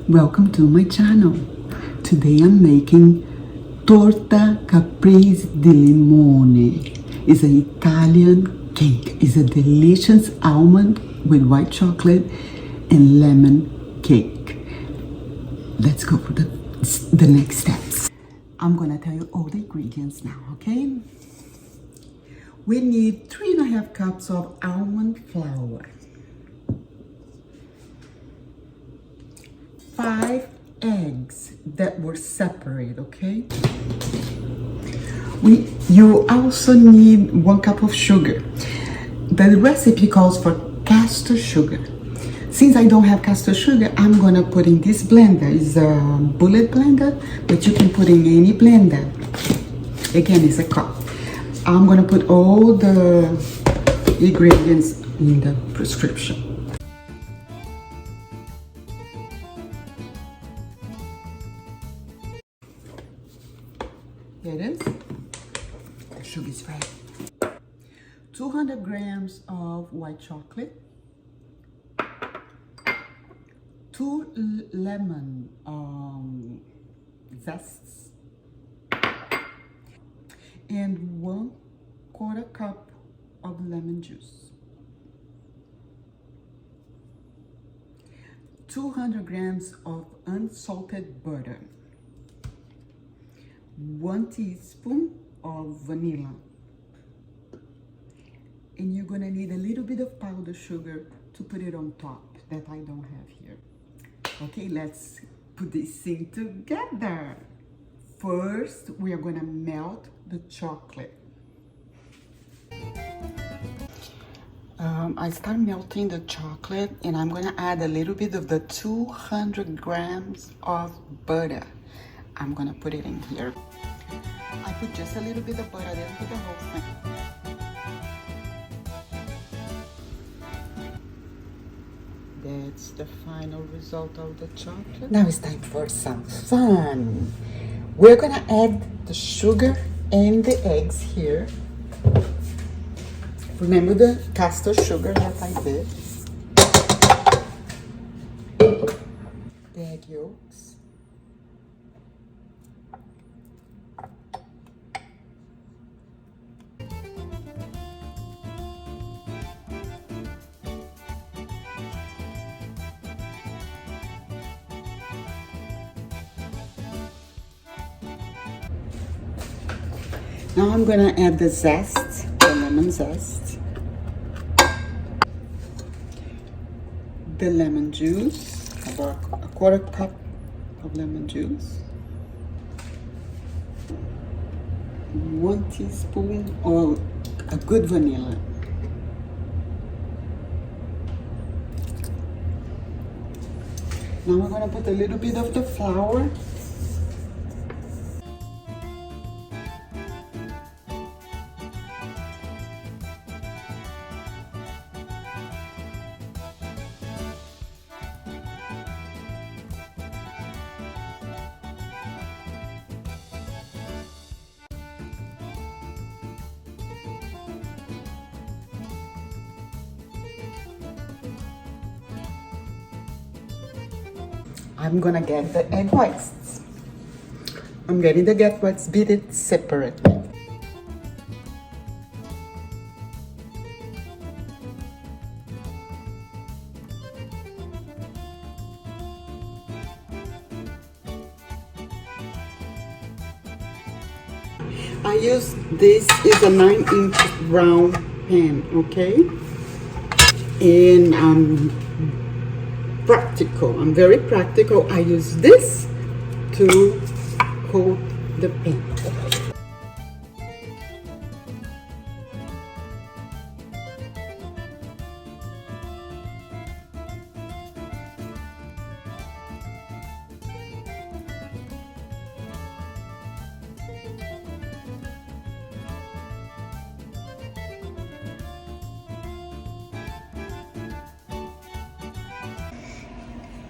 Welcome to my channel. Today I'm making Torta Caprese Di Limone. It's an Italian cake. It's a delicious almond with white chocolate and lemon cake. Let's go for the next steps. I'm gonna tell you all the ingredients now, okay? We need 3.5 cups of almond flour, 5 eggs that were separate, okay? You also need 1 cup of sugar. The recipe calls for castor sugar. Since I don't have castor sugar, I'm gonna put in this blender. It's a bullet blender, but you can put in any blender. Again, it's a cup. I'm gonna put all the ingredients in the prescription. Here it is. The sugar is ready. 200 grams of white chocolate, 2 lemon zests, and 1/4 cup of lemon juice, 200 grams of unsalted butter, 1 teaspoon of vanilla, and you're gonna need a little bit of powdered sugar to put it on top that I don't have here. Okay, let's put this thing together. First, we are gonna melt the chocolate. I start melting the chocolate and I'm gonna add a little bit of the 200 grams of butter. I'm gonna put it in here. I put just a little bit of butter, I didn't put the whole thing. That's the final result of the chocolate. Now it's time for some fun. We're gonna add the sugar and the eggs here. Remember the castor sugar that I did. The egg yolks. Now I'm gonna add the zest, the lemon zest, the lemon juice, about 1/4 cup of lemon juice, 1 teaspoon of a good vanilla, now we're gonna put a little bit of the flour. I'm gonna get the egg whites. I'm getting the egg whites, beat it separately. I use this is a 9-inch round pan, okay? And practical. I'm very practical. I use this to coat the pan.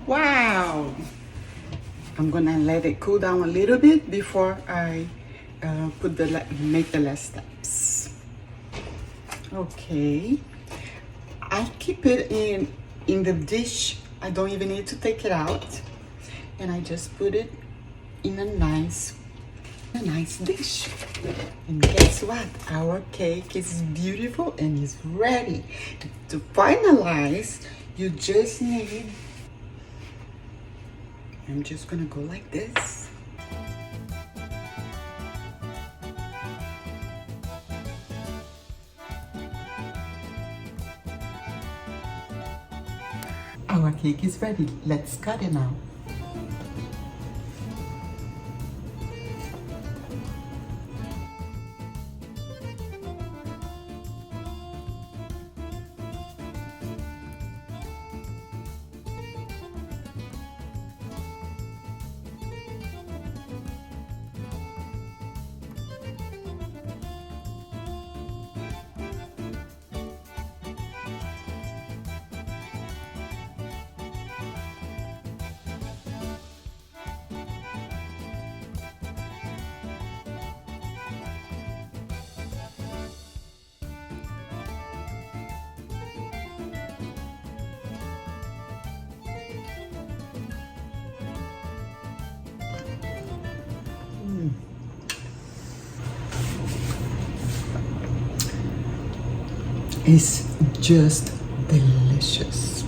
Wow! I'm gonna let it cool down a little bit before I make the last steps. Okay, I keep it in the dish. I don't even need to take it out. and I just put it in a nice dish. And guess what? Our cake is beautiful and is ready. To finalize, you just need, I'm just gonna go like this. Our cake is ready. Let's cut it now. It's just delicious.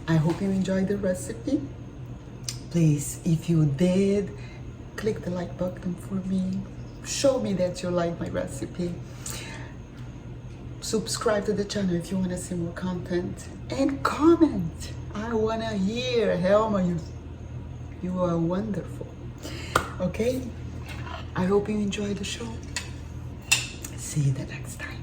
I hope you enjoyed the recipe. Please, if you did, click the like button for me. Show me that you like my recipe. Subscribe to the channel if you want to see more content. And comment. I want to hear. Helma, you are wonderful. Okay? I hope you enjoyed the show. See you the next time.